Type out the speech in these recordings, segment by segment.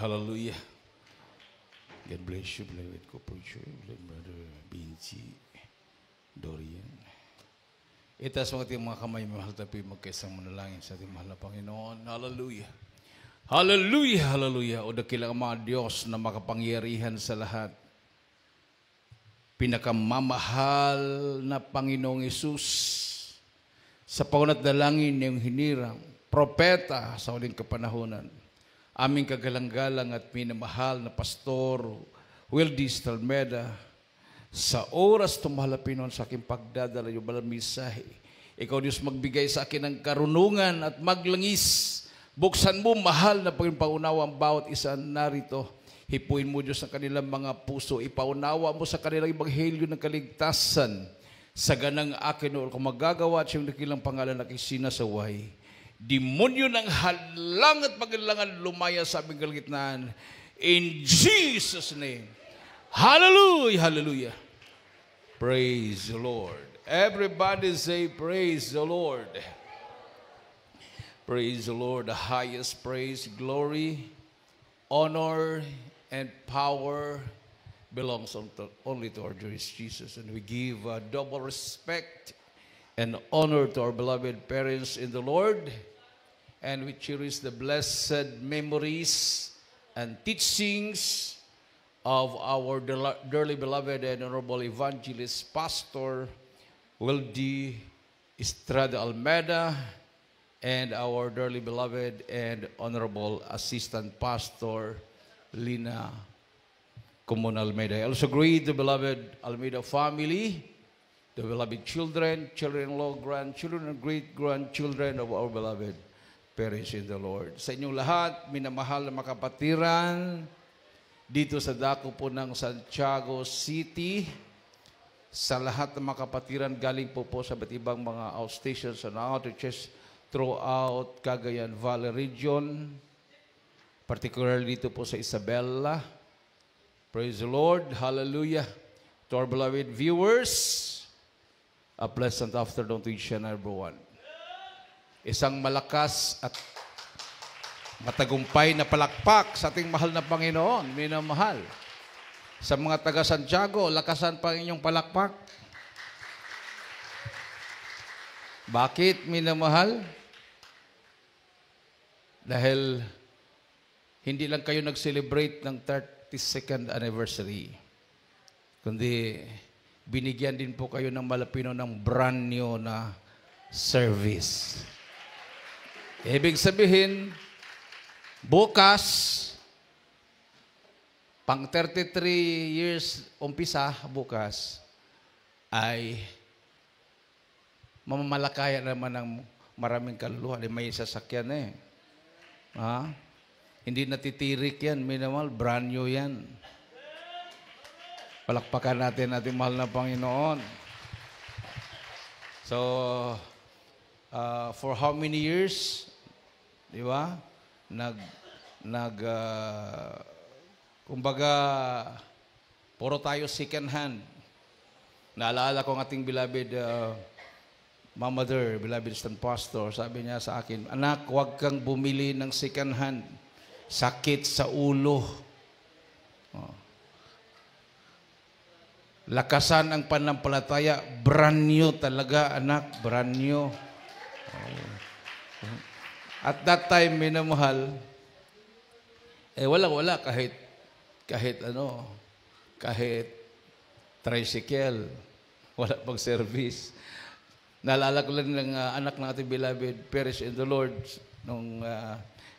Hallelujah. God bless you, beloved co-preacher, beloved Brother Binchi Dorian. Itaas mo ating mga kamay, mahal tayo magkaisang manalangin sa ating mahal na Panginoon. Hallelujah. Hallelujah, hallelujah. O dakilang mga Diyos na makapangyarihan sa lahat. Pinakamamahal na Panginoong Hesus, sa paunat dalangin niyong hinirang, propeta sa uling kapanahonan, aming kagalang-galang at minamahal na Pastor Wildy Stalmeda, sa oras tumahalapin noon sa aking pagdadala yung balang mensahe, ikaw Diyos magbigay sa akin ng karunungan at maglangis. Buksan mo mahal na pagpaunawa ang bawat isa narito. Hipuin mo Diyos ang kanilang mga puso. Ipaunawa mo sa kanilang ebanghelyo ng kaligtasan. Sa ganang akin o kung magagawa at siyang nakilang pangalan na kisinasaway. Demonyo ng halang at pagkailangan lumaya sa aming kalagitnaan. In Jesus' name. Hallelujah! Hallelujah! Praise the Lord. Everybody say praise the Lord. Praise the Lord. The highest praise, glory, honor, and power belongs only to our dearest Jesus. And we give double respect and honor to our beloved parents in the Lord. And we cherish the blessed memories and teachings of our dearly beloved and honorable evangelist, Pastor Wildy Estrada Almeida, and our dearly beloved and honorable Assistant Pastor Lina Comun Almeida. I also greet the beloved Almeida family, the beloved children, children-in-law, grandchildren, and great-grandchildren of our beloved parents in the Lord. Sa inyong lahat, minamahal na makapatiran, dito sa dako po ng Santiago City, sa lahat ng makapatiran galing po sa iba't ibang mga outstations and outreaches throughout Cagayan Valley region, particularly dito po sa Isabela. Praise the Lord. Hallelujah. To our beloved viewers, a pleasant afternoon to each and everyone. Isang malakas at matagumpay na palakpak sa ating mahal na Panginoon, minamahal. Sa mga taga Santiago, lakasan pa inyong palakpak. Bakit minamahal? Dahil hindi lang kayo nag-celebrate ng 32nd anniversary, kundi binigyan din po kayo ng Malapino ng brand new na service. Ibig sabihin, bukas, pang 33 years umpisa bukas, ay mamamalakaya naman ng maraming kaluluwa. May sasakyan eh. Ha? Hindi natitirik yan, minimal, brand new yan. Palakpakan natin ating mahal na Panginoon. So, for how many years? Di ba? Kumbaga, puro tayo second hand. Naalala ko ang ating beloved Mother, beloved Assistant Pastor, sabi niya sa akin, anak, huwag kang bumili ng second hand. Sakit sa ulo. Oh. Lakasan ang pananampalataya. Brand new talaga, anak. Brand new. Oh. At that time, minamahal, wala kahit tricycle, wala pang service. Naalala ko lang ng anak ng ating beloved parents in the Lord nung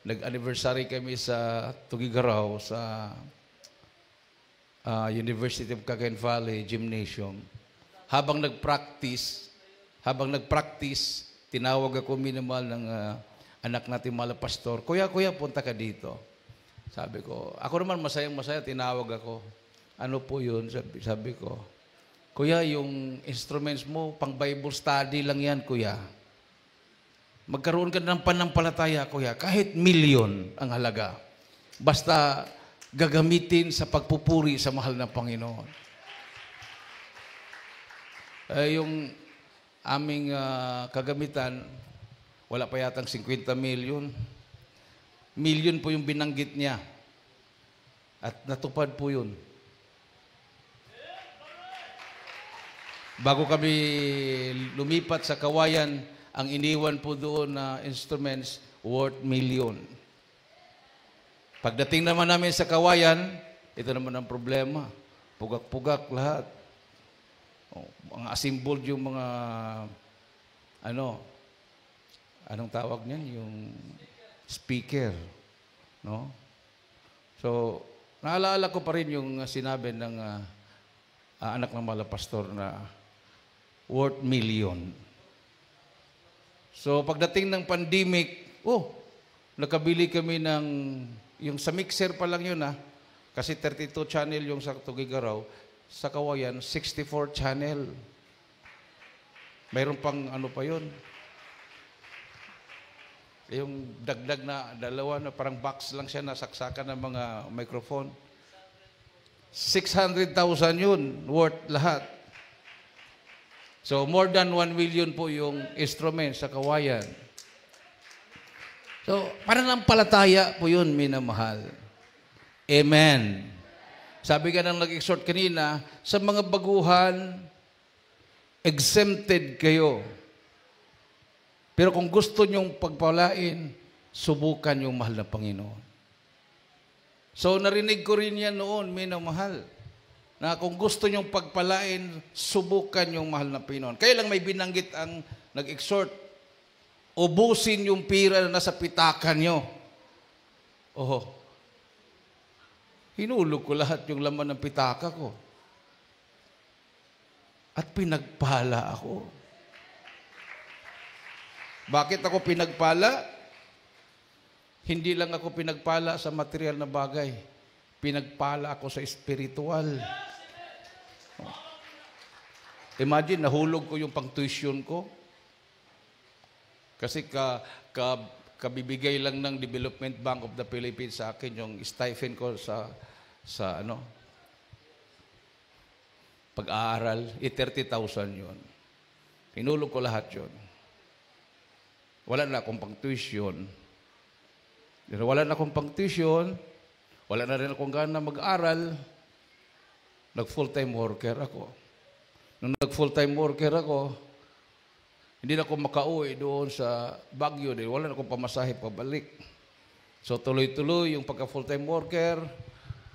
nag-anniversary kami sa Tugigaraw sa University of Cagayan Valley Gymnasium. Habang nag-practice, tinawag ako minimal ng anak natin mala pastor, Kuya, punta ka dito. Sabi ko, ako naman masayang-masaya, tinawag ako. Ano po yun? Sabi ko, Kuya, yung instruments mo, pang Bible study lang yan, Kuya. Magkaroon ka ng panampalataya, Kuya, kahit milyon ang halaga. Basta gagamitin sa pagpupuri sa mahal na Panginoon. Yung aming kagamitan, wala pa yatang 50 million. Million po yung binanggit niya. At natupad po yun. Bago kami lumipat sa Kawayan, ang iniwan po doon na instruments worth million. Pagdating naman namin sa Kawayan, ito naman ang problema. Pugak-pugak lahat. Mga assembled yung mga, anong tawag niyan? Yung speaker. No? So, naalala ko pa rin yung sinabi ng anak ng malapastor na worth million. So, pagdating ng pandemic, nakabili kami ng, yung sa mixer pa lang yun kasi 32 channel yung sa Tugigaraw, sa Kawayan, 64 channel. Mayroon pang pa yun. Yung dagdag na dalawa na parang box lang siya, nasaksakan ng mga microphone. 600,000 yun, worth lahat. So, more than 1 million po yung instrument sa Kawayan. So, pananampalataya po yun, minamahal. Amen. Sabi ka nang nag-exhort kanina, sa mga baguhan, exempted kayo. Pero kung gusto nyong pagpalain, subukan yung mahal na Panginoon. So, narinig ko rin yan noon, minamahal, na kung gusto nyong pagpalain, subukan yung mahal na Panginoon. Kaya lang may binanggit ang nag-exhort, ubusin yung pira na nasa pitakan nyo. Hinulog ko lahat yung laman ng pitaka ko. At pinagpala ako. Bakit ako pinagpala? Hindi lang ako pinagpala sa material na bagay. Pinagpala ako sa espiritual. Imagine, nahulog ko yung pang-tuition ko. Kasi kabibigay lang ng Development Bank of the Philippines sa akin yung stipend ko sa pag-aaral, 30,000 yun. Hinulog ko lahat yun. Wala na akong pang-tuition. Wala na akong pang-tuition, wala na rin akong gana mag-aral, nag-full-time worker ako. Nung nag-full-time worker ako, hindi na ako makauwi doon sa Baguio, wala na akong pamasahe pabalik. So tuloy-tuloy yung pagka-full-time worker,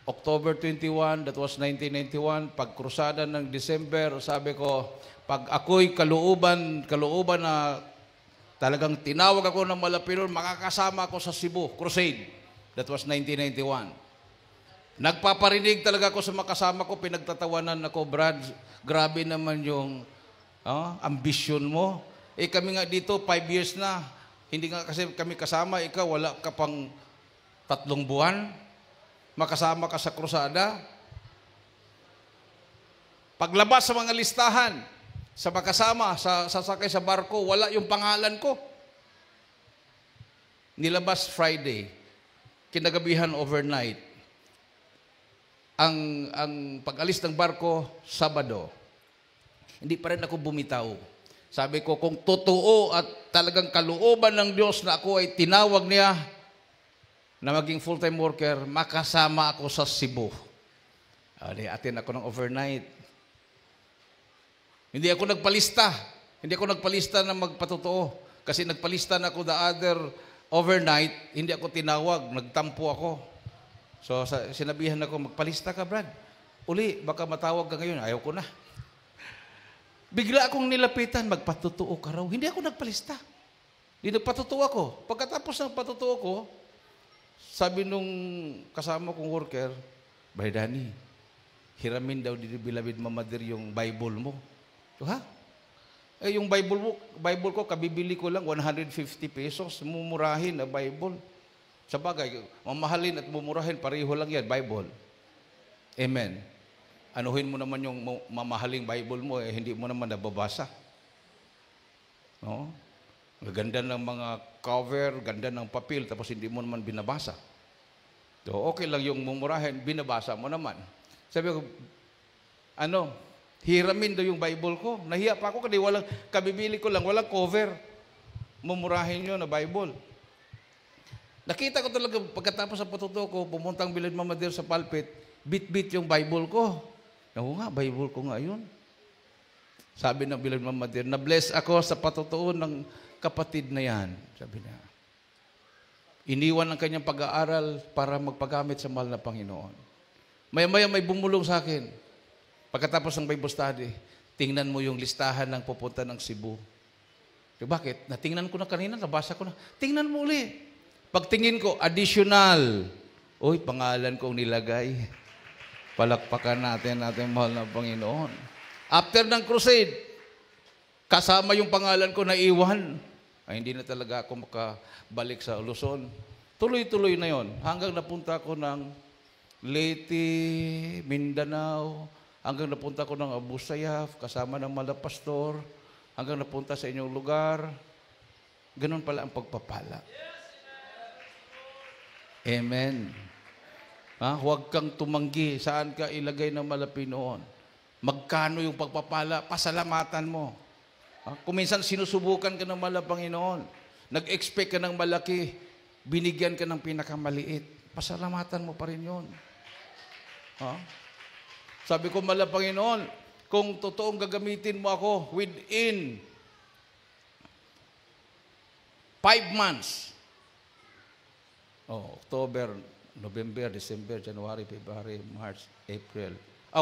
October 21, that was 1991, pag-krusada ng December, sabi ko, pag ako'y kalooban na talagang tinawag ako ng Malapinon, makakasama ako sa Cebu, crusade. That was 1991. Nagpaparinig talaga ako sa makasama ko, pinagtatawanan ako, Brad, grabe naman yung ambisyon mo. Kami nga dito, 5 years na, hindi nga kasi kami kasama, ikaw wala ka pang 3 buwan, makasama ka sa krusada. Paglabas sa mga listahan, sa makasama, sa sasakay sa barko, wala yung pangalan ko. Nilabas Friday, kinagabihan overnight. Ang pag-alis ng barko, Sabado. Hindi pa rin ako bumitaw. Sabi ko, kung totoo at talagang kalooban ng Diyos na ako ay tinawag niya na maging full-time worker, makasama ako sa Cebu. Atin ako ng overnight. Hindi ako nagpalista. Hindi ako nagpalista na magpatotoo. Kasi nagpalista na ako the other overnight, hindi ako tinawag, nagtampo ako. So sinabihan ako, magpalista ka, Brad. Uli, baka matawag ka ngayon. Ayaw ko na. Bigla akong nilapitan, magpatotoo ka raw. Hindi ako nagpalista. Hindi nagpatotoo ako. Pagkatapos ng patutuo ko, sabi nung kasama kong worker, Bay Dani, hiramin daw di bilabid mamadir yung Bible mo. So, yung Bible ko, kabibili ko lang 150 pesos, mumurahin na Bible. Sa bagay, mamahalin at mumurahin, pareho lang yan, Bible. Amen. Anuhin mo naman yung mamahaling Bible mo, hindi mo naman nababasa. No? Ganda ng mga cover, ganda ng papel, tapos hindi mo naman binabasa. So, okay lang yung mumurahin, binabasa mo naman. Sabi ko, hiramin daw yung Bible ko. Nahiya pa ako kasi kabibili ko lang, walang cover. Mumurahin nyo na Bible. Nakita ko talaga, pagkatapos sa patuto ko, pumuntang Bilad Mamadir sa pulpit, bit-bit yung Bible ko. Oo nga, Bible ko nga yun. Sabi ng Bilad Mamadir, na-bless ako sa patutuon ng kapatid na yan. Sabi niya. Iniwan ang kanyang pag-aaral para magpagamit sa mahal na Panginoon. Maya-maya may bumulong sa akin. Pagkatapos ng Bible study, tingnan mo yung listahan ng pupunta ng Cebu. So, bakit? Natingnan ko na kanina, nabasa ko na. Tingnan mo uli. Pagtingin ko, additional. Uy, pangalan kong nilagay. Palakpakan natin mahal na Panginoon. After ng crusade, kasama yung pangalan ko na iwan. Ay, hindi na talaga ako makabalik sa Luzon. Tuloy-tuloy na yon. Hanggang napunta ko ng Leyte, Mindanao, hanggang napunta ko ng Abu Sayyaf, kasama ng mga pastor, hanggang napunta sa inyong lugar. Ganun pala ang pagpapala. Amen. Huwag kang tumanggi. Saan ka ilagay ng malapinoon? Magkano yung pagpapala? Pasalamatan mo. Kung minsan sinusubukan ka ng mahal na Panginoon, nag-expect ka ng malaki, binigyan ka ng pinakamaliit, pasalamatan mo pa rin yun. Sabi ko, mahal na Panginoon, kung totoong gagamitin mo ako within 5 months, October, November, December, January, February, March, April,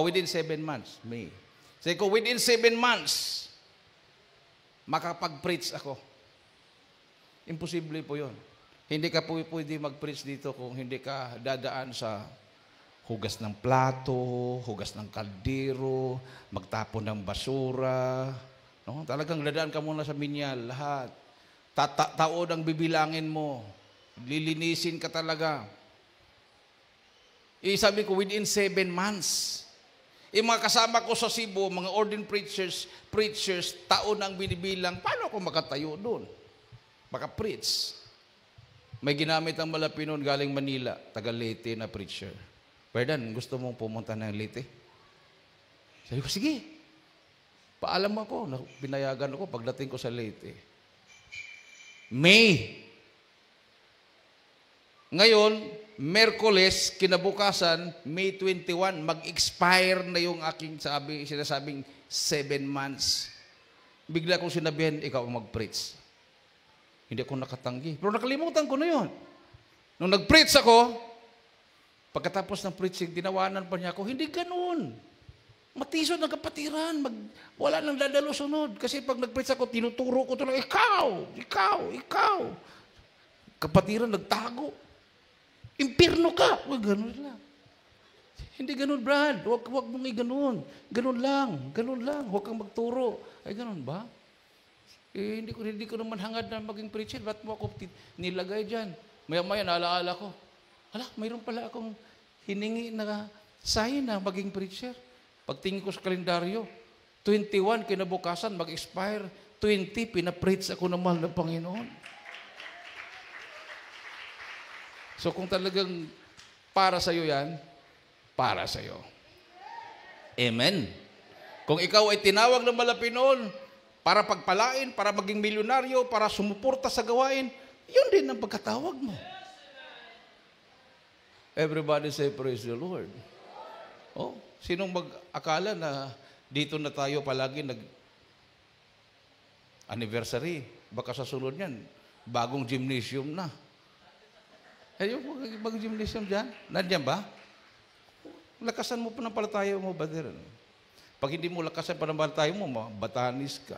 within 7 months, May. Sabi ko, within 7 months, makapag-preach ako. Imposible po yun. Hindi ka pwede mag-preach dito kung hindi ka dadaan sa hugas ng plato, hugas ng kaldero, magtapon ng basura. No? Talagang dadaan ka muna sa minyal, lahat. Taon ang bibilangin mo. Lilinisin ka talaga. Sabi ko, within 7 months. Mga kasama ko sa Cebu, mga ordained preachers, taon ang binibilang, paano ako makatayo doon? Maka-preach. May ginamit ang malapinon galing Manila, taga Leyte na preacher. Pardon, gusto mong pumunta ng Leyte? Sabi ko, sige. Paalam ako, pinayagan ako pagdating ko sa Leyte. May. Ngayon, Merkules, kinabukasan, May 21, mag-expire na yung aking sinasabing 7 months. Bigla kong sinabihan, ikaw ang mag-preach. Hindi ako nakatanggi. Pero nakalimutan ko na yun. Nung nag-preach ako, pagkatapos ng preaching, tinawanan pa niya ako, hindi ganun. Matisod ng kapatiran, wala nang dadalo sunod. Kasi pag nag-preach ako, tinuturo ko talaga, ikaw. Kapatiran, nagtago. Impirno ka. Huwag ganun lang. Hindi ganun, Brad. Huwag mong i-ganun. Ganun lang. Huwag kang magturo. Ay, ganun ba? Hindi ko naman hangad na maging preacher. Ba't mo ako nilagay dyan? Maya-maya, naalaala ko. Mayroon pala akong hiningi na sign na maging preacher. Pagtingin ko sa kalendaryo, 21, kinabukasan, mag-expire. 20, pinapreach ako ng mahal ng Panginoon. So kung talagang para sa'yo yan, para sa'yo. Amen. Kung ikaw ay tinawag ng malapinoon para pagpalain, para maging milyonaryo, para sumuporta sa gawain, yun din ang pagkatawag mo. Everybody say, praise the Lord. Sinong mag-akala na dito na tayo palagi nag-anniversary? Baka sa sunod yan, bagong gymnasium na. Yung mag-gymnasium dyan? Nandiyan ba? Lakasan mo pa ng palataya mo, brother. Pag hindi mo lakasan pa ng palataya mo, batanis ka.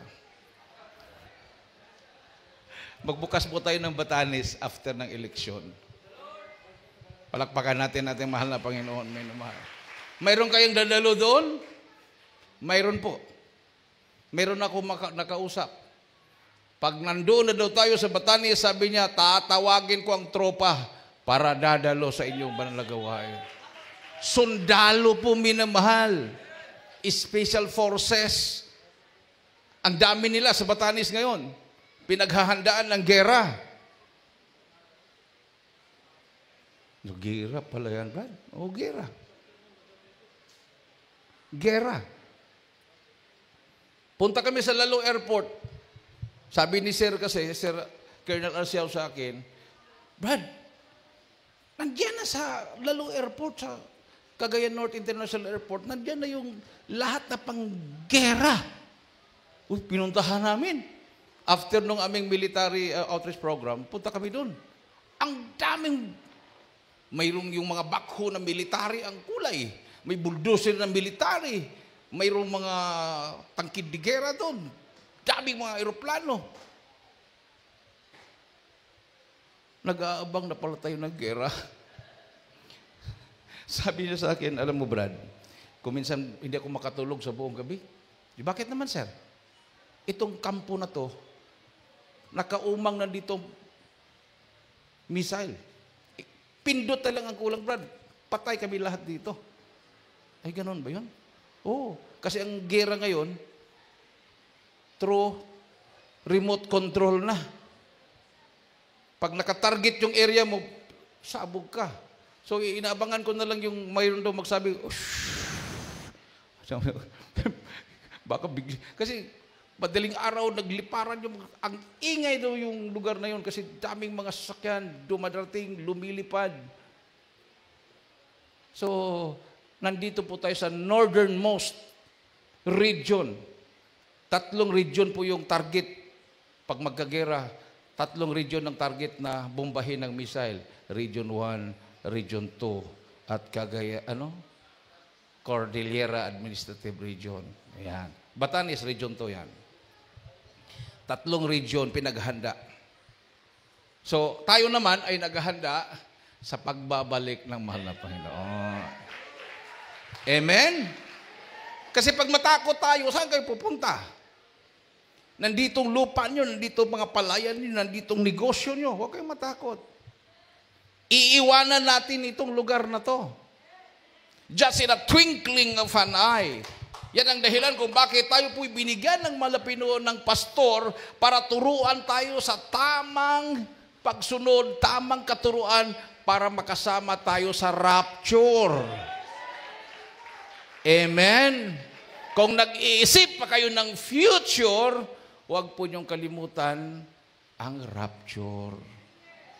Magbukas po tayo ng Batanes after ng eleksyon. Palakpakan natin mahal na Panginoon. Mayroon kayong dadalo doon? Mayroon po. Mayroon ako nakausap. Pag nandoon na daw tayo sa Batanes, sabi niya, tatawagin ko ang tropa para dadalo sa inyong banal na gawain. Sundalo po, minamahal. Special Forces. Ang dami nila sa Batanes ngayon. Pinaghahandaan ng gera. Gera pala yan, Brad. Gera. Gera. Punta kami sa Lalong Airport. Sabi ni Sir Colonel Arciao sa akin, Brad, Nandiyan na sa Lalo Airport, sa Cagayan North International Airport, nandiyan na yung lahat na panggera. Uy, pinuntahan namin. After nung aming military outreach program, punta kami doon. Ang daming, mayroong yung mga backhoe na military ang kulay. May bulldozer na military. Mayroong mga tangkid de gera doon. Daming mga aeroplano. Nag-aabang na pala tayo ng gera. Sabi niya sa akin, alam mo Brad, kung minsan hindi ako makatulog sa buong gabi. Bakit naman sir? Itong kampo na to, nakaumang na dito missile. Pindot na lang ang kulang Brad. Patay kami lahat dito. Ay ganon ba yun? Oo. Kasi ang gera ngayon, through remote control na. Pag nakatarget yung area mo, sabog ka. So, inaabangan ko na lang yung mayroon daw magsabi, baka bigli. Kasi, madaling araw, nagliparan yung, ang ingay daw yung lugar na yun kasi daming mga sasakyan, dumadating, lumilipad. So, nandito po tayo sa northernmost region. 3 region po yung target pag magkagera. 3 region ng target na bombahin ng missile. Region 1, Region 2 at Cordillera Administrative Region. Ayan. Batanes, Region 2 yan. 3 region pinaghanda. So, tayo naman ay naghahanda sa pagbabalik ng mahal na Panginoon. Amen? Kasi pag matakot tayo, saan kayo pupunta? Nanditong lupa nyo, nanditong mga palayan nyo, nanditong negosyo nyo. Huwag kayong matakot. Iiwanan natin itong lugar na to. Just in a twinkling of an eye. Yan ang dahilan kung bakit tayo po'y binigyan ng malapinoon ng pastor para turuan tayo sa tamang pagsunod, tamang katuruan para makasama tayo sa rapture. Amen? Kung nag-iisip pa kayo ng future, huwag po niyong kalimutan ang rapture.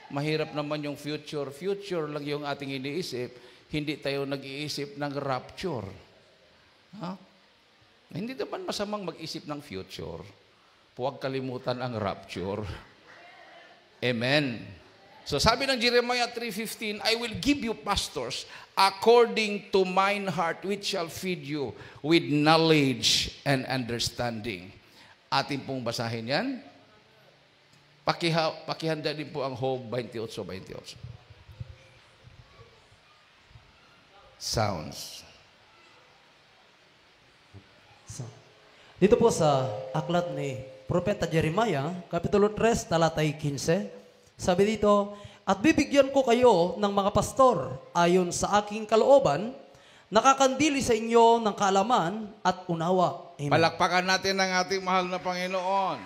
Mahirap naman yung future. Future lang yung ating iniisip. Hindi tayo nag-iisip ng rapture. Ha? Hindi naman masamang mag-isip ng future. Huwag kalimutan ang rapture. Amen. So sabi ng Jeremiah 3:15, I will give you pastors according to mine heart, which shall feed you with knowledge and understanding. Atin pong basahin yan. Pakihanda din po ang Job 28:28. Sounds. Dito po sa aklat ni Propeta Jeremiah, Kapitulo 3, talatay 15, sabi dito, at bibigyan ko kayo ng mga pastor ayon sa aking kalooban, nakakandili sa inyo ng kaalaman at unawa. Amen. Palakpakan natin ang ating mahal na Panginoon.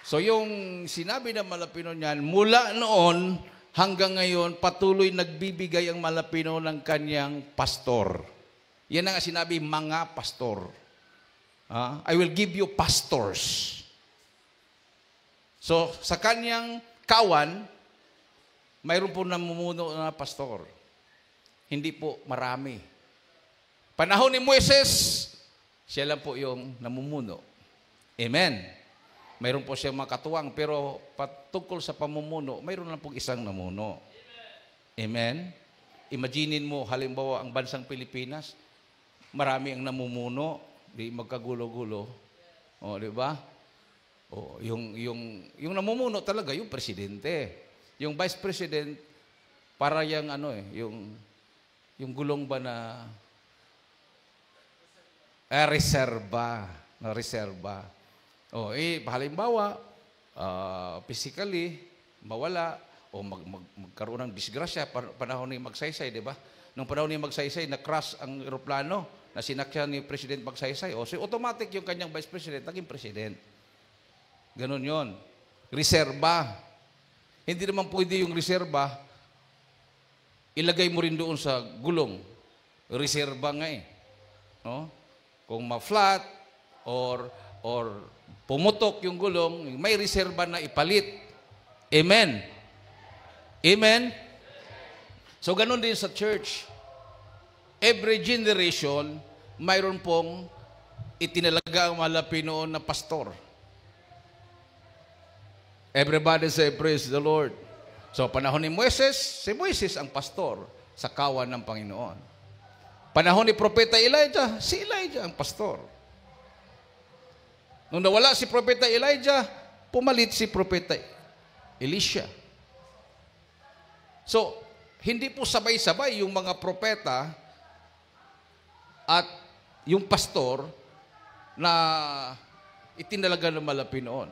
So yung sinabi ng Malapino niyan, mula noon hanggang ngayon, patuloy nagbibigay ang Malapino ng kanyang pastor. Yan ang sinabi, mga pastor. I will give you pastors. So sa kanyang kawan, mayroon po namumuno na pastor. Hindi po marami. Panahon ni Moises, siya lang po yung namumuno. Amen. Mayroon po siyang makatuwang, pero patungkol sa pamumuno, mayroon lang pong isang namuno. Amen? Imaginin mo, halimbawa, ang bansang Pilipinas, marami ang namumuno, di magkagulo-gulo. O, di ba? O, yung namumuno talaga, yung presidente. Yung vice president, para yung yung gulong ba na reserba. O, halimbawa, physically, mawala, o magkaroon ng disgrasya, panahon ni Magsaysay, di ba? Nung panahon ni Magsaysay, na-crash ang eroplano, na sinakyan ni President Magsaysay. O, so automatic yung kanyang vice president, naging president. Ganon yon. Reserba. Hindi naman pwede yung reserba, ilagay mo rin doon sa gulong. Reserba nga eh. No? Kung ma-flat, or pumutok yung gulong, may reserba na ipalit. Amen? Amen? So, ganun din sa church. Every generation, mayroon pong itinalaga ang mahal na Pinoon na pastor. Everybody say, praise the Lord. So, panahon ni Moises, si Moises ang pastor sa kawan ng Panginoon. Panahon ni Propeta Elijah, si Elijah ang pastor. Nung nawala si Propeta Elijah, pumalit si Propeta Elisha. So, hindi po sabay-sabay yung mga propeta at yung pastor na itinalaga ng malapi noon.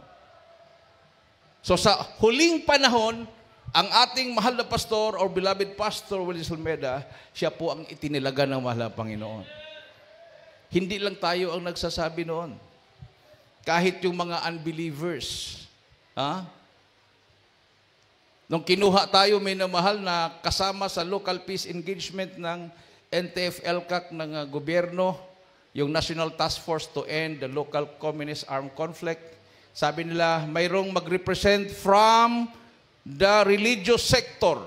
So sa huling panahon, ang ating mahal na pastor or beloved pastor Willis Olmeda, siya po ang itinilaga ng mahal na Panginoon. Hindi lang tayo ang nagsasabi noon. Kahit yung mga unbelievers, nung kinuha tayo, may namahal na kasama sa local peace engagement ng NTF-ELCAC ng gobyerno, yung National Task Force to End the Local Communist Armed Conflict. Sabi nila, mayroong mag-represent from the religious sector.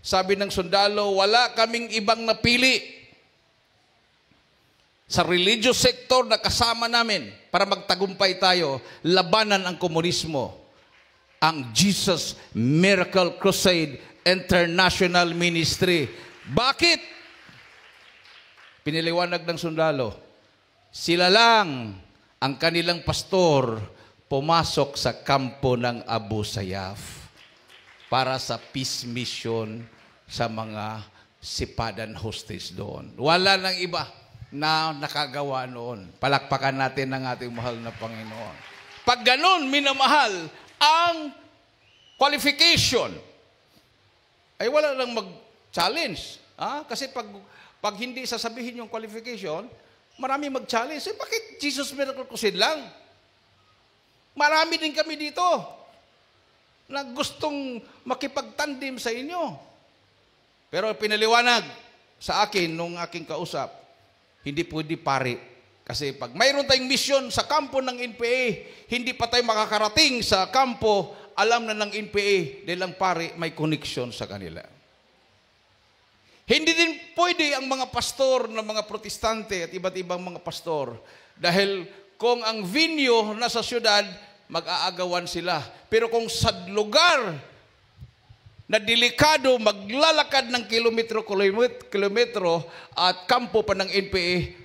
Sabi ng sundalo, wala kaming ibang napili sa religious sector na kasama namin para magtagumpay tayo, labanan ang komunismo. Ang Jesus Miracle Crusade International Ministry. Bakit? Piniliwanag ng sundalo, sila lang ang kanilang pastor pumasok sa kampo ng Abu Sayyaf para sa peace mission sa mga sipadan hostage doon. Wala nang iba na nakagawa noon. Palakpakan natin ang ating mahal na Panginoon. Pag ganun, minamahal, ang qualification, ay wala lang mag-challenge. Kasi pag hindi sasabihin yung qualification, marami mag-challenge. Bakit Jesus Miracle Crusade lang? Marami din kami dito na gustong makipagtandim sa inyo. Pero pinaliwanag sa akin nung aking kausap, hindi pwede pare. Kasi pag mayroon tayong mission sa kampo ng NPA, hindi pa tayo makakarating sa kampo, alam na ng NPA dahil ang pare may connection sa kanila. Hindi din pwede ang mga pastor ng mga protestante at iba't ibang mga pastor dahil kung ang venue nasa syudad, mag-aagawan sila. Pero kung sa lugar na delikado, maglalakad ng kilometro at kampo pa ng NPA,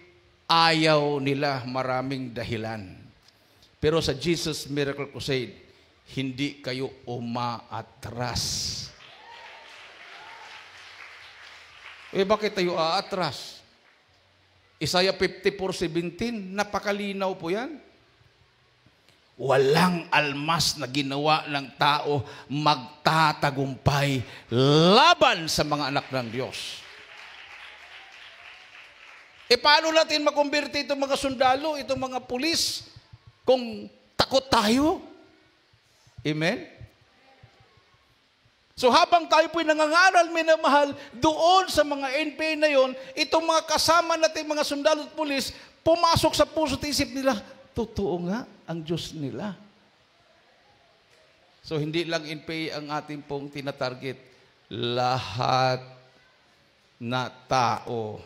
ayaw nila, maraming dahilan. Pero sa Jesus Miracle Crusade, hindi kayo umaatras. Bakit tayo aatras? Isaiah 54:17, napakalinaw po yan. Walang almas na ginawa ng tao magtatagumpay laban sa mga anak ng Diyos. Paano natin makumberte itong mga sundalo, itong mga pulis, kung takot tayo? Amen? So habang tayo po'y nangangaral, minamahal, doon sa mga NPA na yon, itong mga kasama natin, mga sundalo at pulis, pumasok sa puso at isip nila, totoo nga ang Diyos nila. So hindi lang NPA ang ating pong tinatarget, lahat na tao.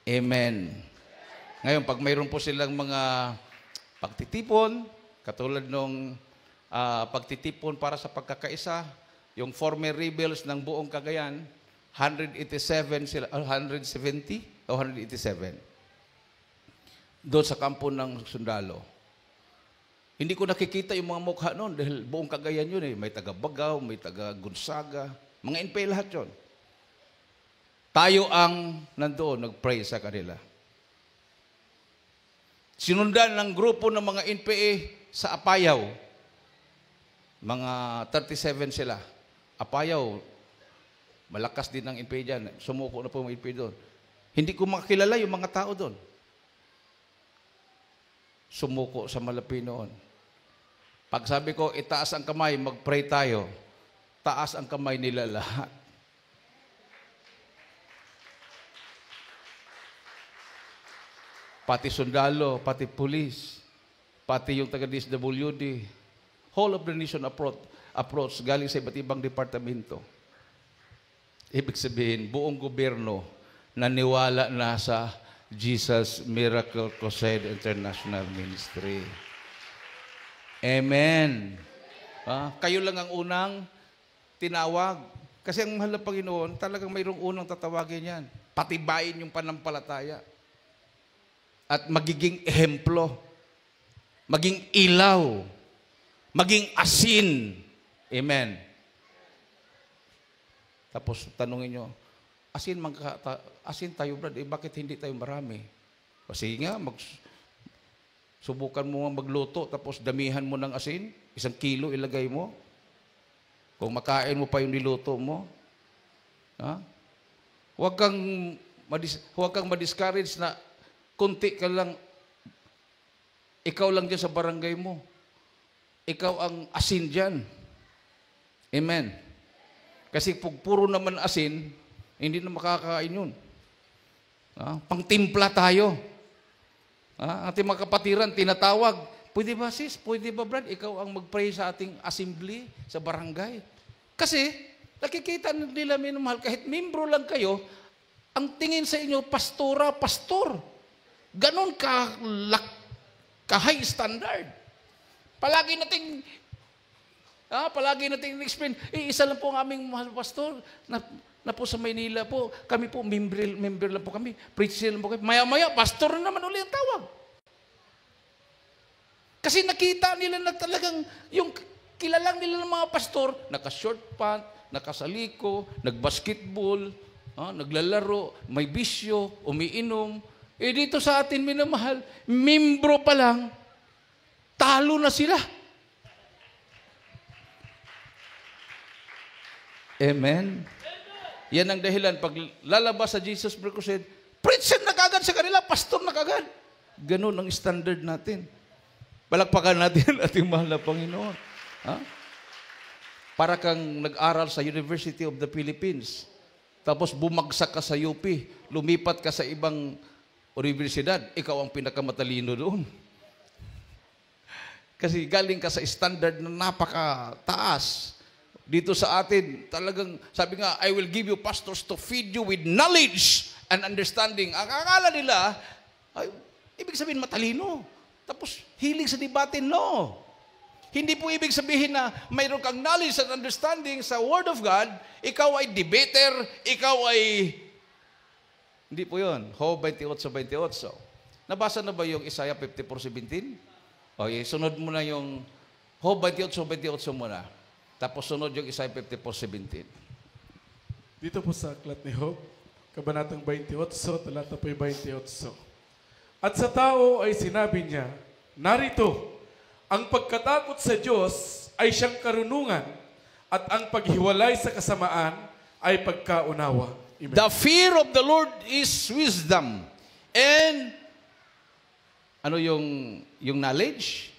Amen. Ngayon, pag mayroon po silang mga pagtitipon, katulad nung pagtitipon para sa pagkakaisa, yung former rebels ng buong Cagayan, 187 sila, 170 o 187. Doon sa kampo ng sundalo. Hindi ko nakikita yung mga mukha noon dahil buong Cagayan yun eh. May taga Bagaw, may taga Gonzaga, mga NPA lahat yun. Tayo ang nandoon, nag-pray sa kanila. Sinundan ng grupo ng mga NPA sa Apayaw. Mga 37 sila. Apayaw, malakas din ang NPA dyan. Sumuko na po yung NPA doon. Hindi ko makilala yung mga tao doon. Sumuko sa malapi noon. Pag sabi ko, itaas ang kamay, mag-pray tayo. Taas ang kamay nila lahat. Pati sundalo, pati pulis, pati yung taga-DSWD, whole of the nation approach galing sa iba't ibang departamento. Ibig sabihin, buong gobyerno naniwala na sa Jesus Miracle Crusade International Ministry. Amen. Kayo lang ang unang tinawag. Kasi ang mahal na Panginoon, talagang mayroong unang tatawagin yan. Patibayin yung panampalataya. At magiging ehemplo. Maging ilaw. Maging asin. Amen. Tapos tanungin nyo, asin tayo, Brad, bakit hindi tayo marami? Kasi nga, subukan mo magluto, tapos damihan mo ng asin, 1 kilo ilagay mo. Kung makain mo pa yung niluto mo, huwag kang ma-discourage na kunti ka lang, ikaw lang dyan sa barangay mo. Ikaw ang asin dyan. Amen. Kasi pag puro naman asin, hindi na makakain yun. Pangtimpla tayo. Ating mga kapatiran, tinatawag. Pwede ba sis? Pwede ba Brad? Ikaw ang mag-pray sa ating assembly, sa barangay. Kasi, nakikita nila minumahal, kahit membro lang kayo, ang tingin sa inyo, pastora, pastor. Ganon ka-high standard. Palagi nating explain, isa lang po ang aming mahal pastor, na po sa Maynila po, kami po, member lang po kami, preacher lang po kami. Maya-maya, pastor na naman uli ang tawag. Kasi nakita nila na talagang, yung kilalang nila ng mga pastor, naka-short pant, nakasaliko, nag-basketball, naglalaro, may bisyo, umiinom. Dito sa atin, minamahal, membro pa lang, talo na sila. Amen. Yan ang dahilan. Pag lalabas sa Jesus Miracle Crusade, preacher na kagad sa kanila, pastor na kagad. Ganun ang standard natin. Palakpakan natin ating mahal na Panginoon. Para kang nag-aral sa University of the Philippines, tapos bumagsak ka sa UP, lumipat ka sa ibang universidad, ikaw ang pinakamatalino doon. Kasi galing ka sa standard na napakataas. Dito sa atin, talagang, sabi nga, I will give you pastors to feed you with knowledge and understanding. Ang akala nila, ay, ibig sabihin matalino. Tapos, hilig sa debate, no. Hindi po ibig sabihin na mayroon kang knowledge and understanding sa Word of God, ikaw ay debater, ikaw ay... Hindi po yun. Job 28:28. Nabasa na ba yung Isaiah 54:17? Okay, sunod mo na yung Job 28:28 muna. Tapos sunod yung Isaiah 54:17. Dito po sa aklat ni Job, kabanatang 28, talata po 28. At sa tao ay sinabi niya, narito, ang pagkatakot sa Diyos ay siyang karunungan at ang paghiwalay sa kasamaan ay pagkaunawa. Amen. The fear of the Lord is wisdom. And ano yung knowledge?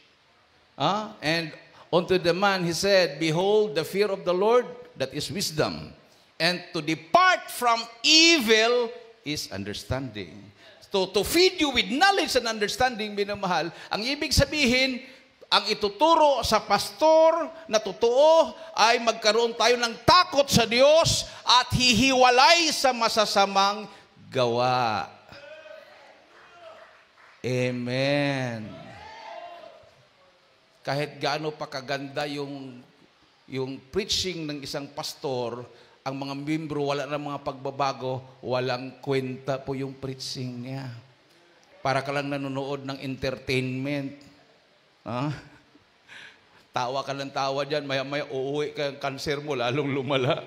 And unto the man he said, behold, the fear of the Lord, that is wisdom. And to depart from evil is understanding. So, to feed you with knowledge and understanding, minamahal, ang ibig sabihin, ang ituturo sa pastor na totoo ay magkaroon tayo ng takot sa Diyos at hihiwalay sa masasamang gawa. Amen. Kahit gaano pa kaganda yung preaching ng isang pastor, ang mga membro wala na mga pagbabago, walang kwenta po yung preaching niya. Para ka lang nanonood ng entertainment. Tawa ka ng tawa dyan, maya-maya uuwi ka, yung cancer mo lalong lumala.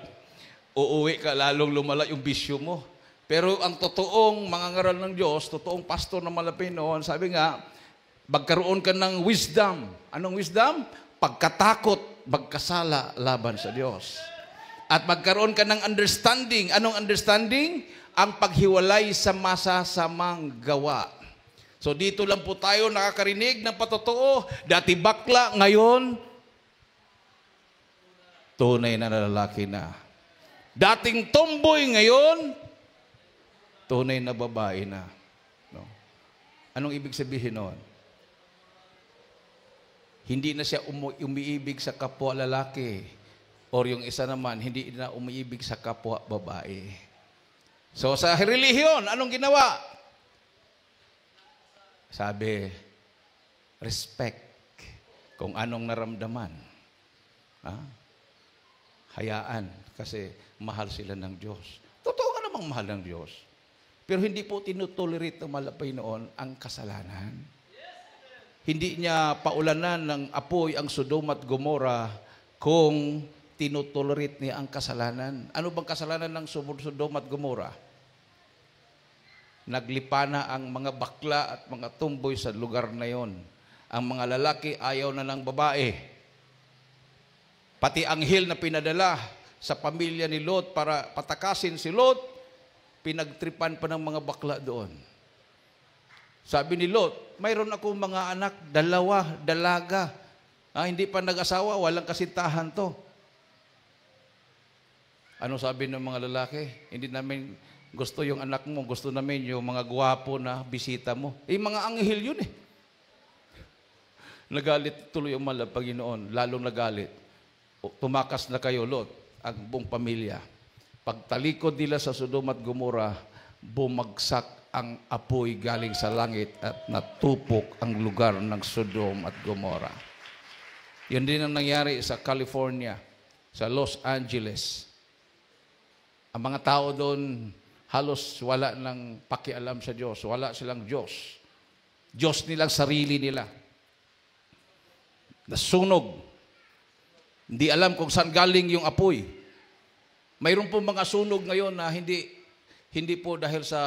Uuwi ka, lalong lumala yung bisyo mo. Pero ang totoong mangangaral ng Diyos, totoong pastor na malapit noon, sabi nga, magkaroon ka ng wisdom. Anong wisdom? Pagkatakot, magkasala laban sa Diyos. At magkaroon ka ng understanding. Anong understanding? Ang paghiwalay sa masasamang gawa. So dito lang po tayo nakakarinig ng patotoo. Dati bakla, ngayon, tunay na lalaki na. Dating tomboy, ngayon, tunay na babae na. No? Anong ibig sabihin noon? Hindi na siya umiibig sa kapwa lalaki. Or yung isa naman, hindi na umiibig sa kapwa babae. So sa relihiyon, anong ginawa? Sabi, respect kung anong naramdaman. Hayaan kasi mahal sila ng Diyos. Totoo nga namang mahal ng Diyos. Pero hindi po tinutolerate ng malapay noon ang kasalanan. Hindi niya paulanan ng apoy ang Sodom at Gomora kung tinutolerate niya ang kasalanan. Ano bang kasalanan ng Sodom at Gomora? Naglipana ang mga bakla at mga tumboy sa lugar na yon. Ang mga lalaki ayaw na ng babae. Pati anghel na pinadala sa pamilya ni Lot para patakasin si Lot, pinagtripan pa ng mga bakla doon. Sabi ni Lot, mayroon akong mga anak, 2, dalaga. Hindi pa nag-asawa, walang kasintahan to. Ano sabi ng mga lalaki? Hindi namin gusto yung anak mo, gusto namin yung mga gwapo na bisita mo. Mga anghel yun eh. Nagalit tuloy ang Panginoon, lalong nagalit. Tumakas na kayo, Lot, ang buong pamilya. Pagtalikod nila sa Sodom at Gomora, bumagsak ang apoy galing sa langit at natupok ang lugar ng Sodom at Gomora. Yan din ang nangyari sa California, sa Los Angeles. Ang mga tao doon, halos wala ng pakialam sa Diyos. Wala silang Diyos. Diyos nilang sarili nila. Nasunog. Hindi alam kung saan galing yung apoy. Mayroon po mga sunog ngayon na hindi po dahil sa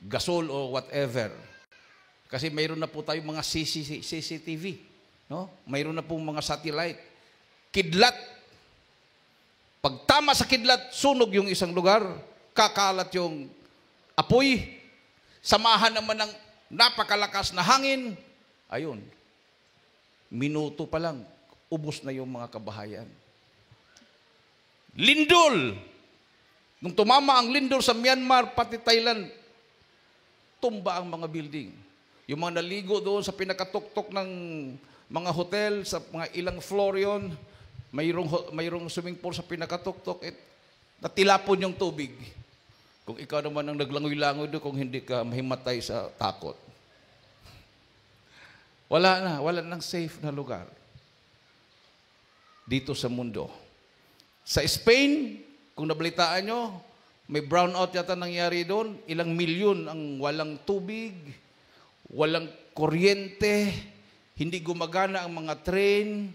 gasol o whatever. Kasi mayroon na po tayong mga CCTV. No? Mayroon na po mga satellite. Kidlat. Pag tama sa kidlat, sunog yung isang lugar, kakalat yung apoy, samahan naman ng napakalakas na hangin. Ayun. Minuto pa lang, ubos na yung mga kabahayan. Lindol! Nung tumama ang lindol sa Myanmar, pati Thailand, tumba ang mga building. Yung mga naligo doon sa pinakatuktok ng mga hotel, sa mga ilang floor yun, mayroong swimming pool sa pinakatuktok, natilapon yung tubig. Kung ikaw naman ang naglangoy-langoy doon, kung hindi ka mahimatay sa takot. Wala nang safe na lugar dito sa mundo. Sa Spain, kung nabalitaan nyo, may brownout yata nangyari doon. Ilang milyon ang walang tubig, walang kuryente, hindi gumagana ang mga train.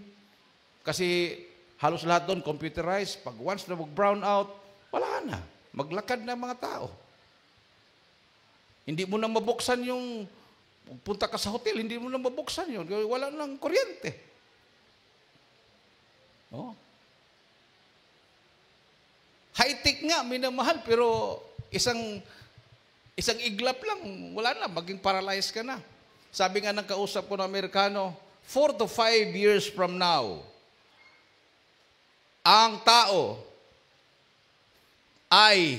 Kasi halos lahat doon computerized. Pag once na mag-brown out, wala na. Maglakad na mga tao. Hindi mo na mabuksan yung, punta ka sa hotel, hindi mo na mabuksan yun. Wala nang kuryente. Oh. High-tech nga, minamahal, pero isang iglap lang, wala na, maging paralyzed ka na. Sabi nga ng kausap ko ng Amerikano, 4 to 5 years from now, ang tao ay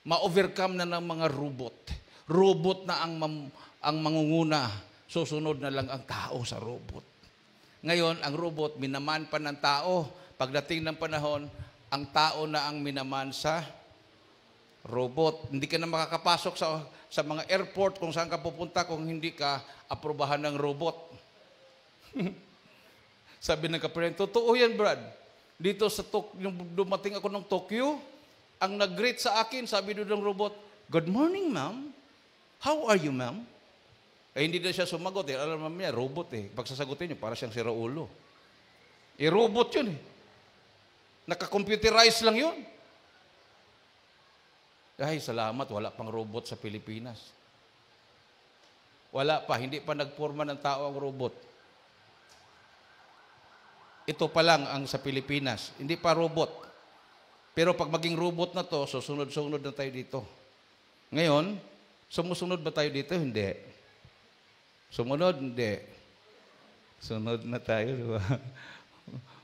ma-overcome na ng mga robot. Robot na ang mangunguna. Susunod na lang ang tao sa robot. Ngayon, ang robot, minaman pa ng tao. Pagdating ng panahon, ang tao na ang minaman sa robot. Hindi ka na makakapasok sa mga airport kung saan ka pupunta kung hindi ka aprobahan ng robot. Sabi ng kapatid, totoo yan, Brad. Dito sa yung dumating ako ng Tokyo, ang nag-greet sa akin, sabi doon ng robot, "Good morning, ma'am. How are you, ma'am?" Hindi na siya sumagot. Alam naman niya, robot eh. Pag sasagutin niyo, para siyang si Raulo. Robot yun eh. Naka-computerize lang yun. Ay, salamat, wala pang robot sa Pilipinas. Wala pa, hindi pa nagporma ng tao ang robot. Ito pa lang ang sa Pilipinas, hindi pa robot. Pero pag maging robot na to, susunod-sunod na tayo dito. Ngayon, sumusunod ba tayo dito? Hindi. Sumunod? Hindi. Sunod na tayo, di ba?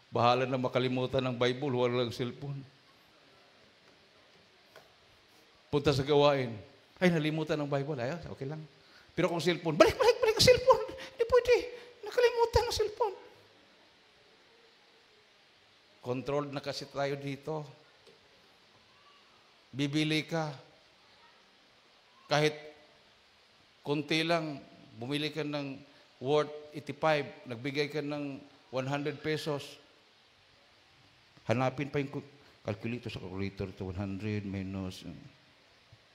Bahala na makalimutan ng Bible, walang cellphone. Punta sa gawain. Ay, nalimutan ng Bible. Ay, okay lang. Pero kung cellphone, balik ang cellphone. Hindi pwede. Nakalimutan ang cellphone. Controlled na kasi tayo dito. Bibili ka. Kahit kunti lang, bumili ka ng worth 85, nagbigay ka ng 100 pesos. Hanapin pa yung calculator sa calculator ito, 100 minus.